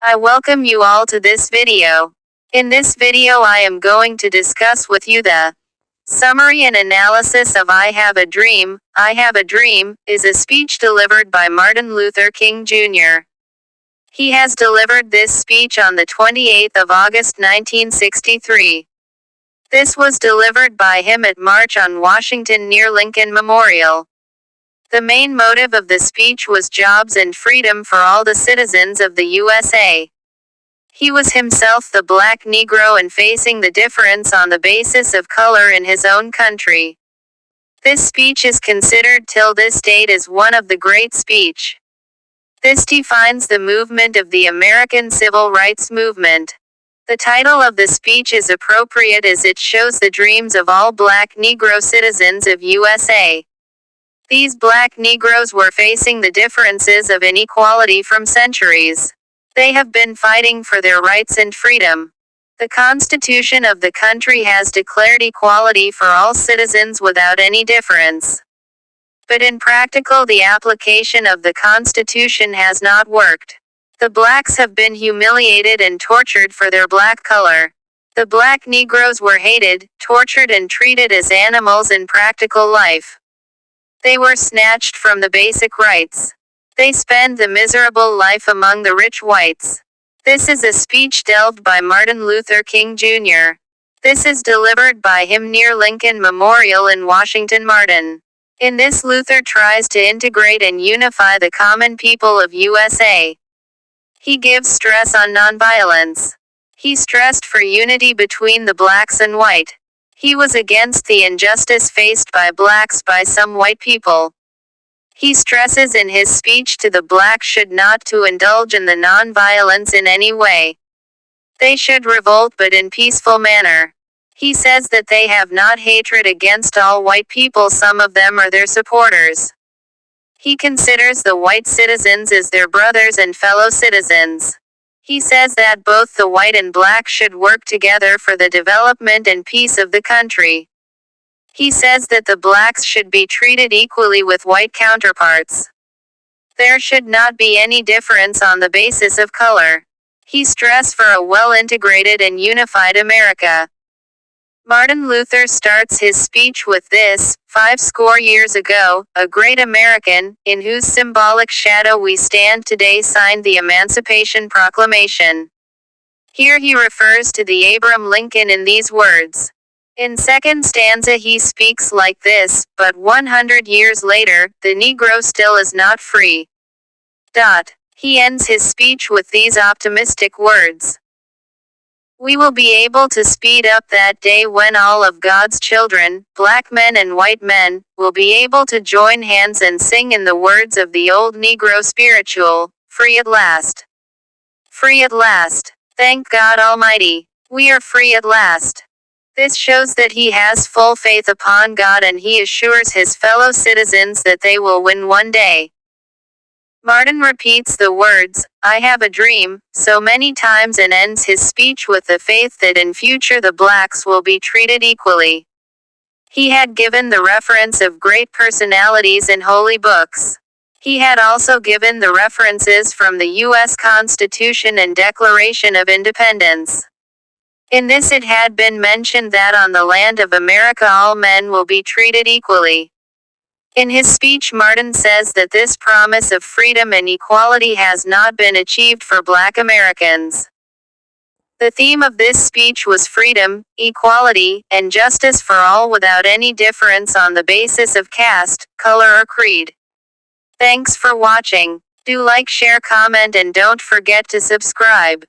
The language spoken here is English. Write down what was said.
I welcome you all to this video. In this video I am going to discuss with you the summary and analysis of I Have a Dream. I Have a Dream is a speech delivered by Martin Luther King Jr. He has delivered this speech on the 28th of August 1963. This was delivered by him at March on Washington near Lincoln Memorial. The main motive of the speech was jobs and freedom for all the citizens of the USA. He was himself the Black Negro and facing the difference on the basis of color in his own country. This speech is considered till this date as one of the great speech. This defines the movement of the American Civil Rights Movement. The title of the speech is appropriate as it shows the dreams of all Black Negro citizens of USA. These Black Negroes were facing the differences of inequality from centuries. They have been fighting for their rights and freedom. The Constitution of the country has declared equality for all citizens without any difference. But in practical, the application of the Constitution has not worked. The blacks have been humiliated and tortured for their black color. The Black Negroes were hated, tortured and treated as animals in practical life. They were snatched from the basic rights. They spend the miserable life among the rich whites. This is a speech delved by Martin Luther King Jr. This is delivered by him near Lincoln Memorial in Washington. Martin. In this, Luther tries to integrate and unify the common people of USA. He gives stress on nonviolence. He stressed for unity between the blacks and white. He was against the injustice faced by blacks by some white people. He stresses in his speech to the blacks should not to indulge in the non-violence in any way. They should revolt but in peaceful manner. He says that they have not hatred against all white people, some of them are their supporters. He considers the white citizens as their brothers and fellow citizens. He says that both the white and black should work together for the development and peace of the country. He says that the blacks should be treated equally with white counterparts. There should not be any difference on the basis of color. He stressed for a well-integrated and unified America. Martin Luther starts his speech with this: 50 years ago, a great American, in whose symbolic shadow we stand today, signed the Emancipation Proclamation. Here he refers to the Abraham Lincoln in these words. In second stanza he speaks like this: but 100 years later, the Negro still is not free. He ends his speech with these optimistic words. We will be able to speed up that day when all of God's children, black men and white men, will be able to join hands and sing in the words of the old Negro spiritual, free at last. Free at last. Thank God Almighty. We are free at last. This shows that he has full faith upon God and he assures his fellow citizens that they will win one day. Martin repeats the words, I have a dream, so many times and ends his speech with the faith that in future the blacks will be treated equally. He had given the reference of great personalities in holy books. He had also given the references from the U.S. Constitution and Declaration of Independence. In this it had been mentioned that on the land of America all men will be treated equally. In his speech Martin says that this promise of freedom and equality has not been achieved for black Americans. The theme of this speech was freedom, equality, and justice for all without any difference on the basis of caste, color or creed. Thanks for watching. Do like, share, comment and don't forget to subscribe.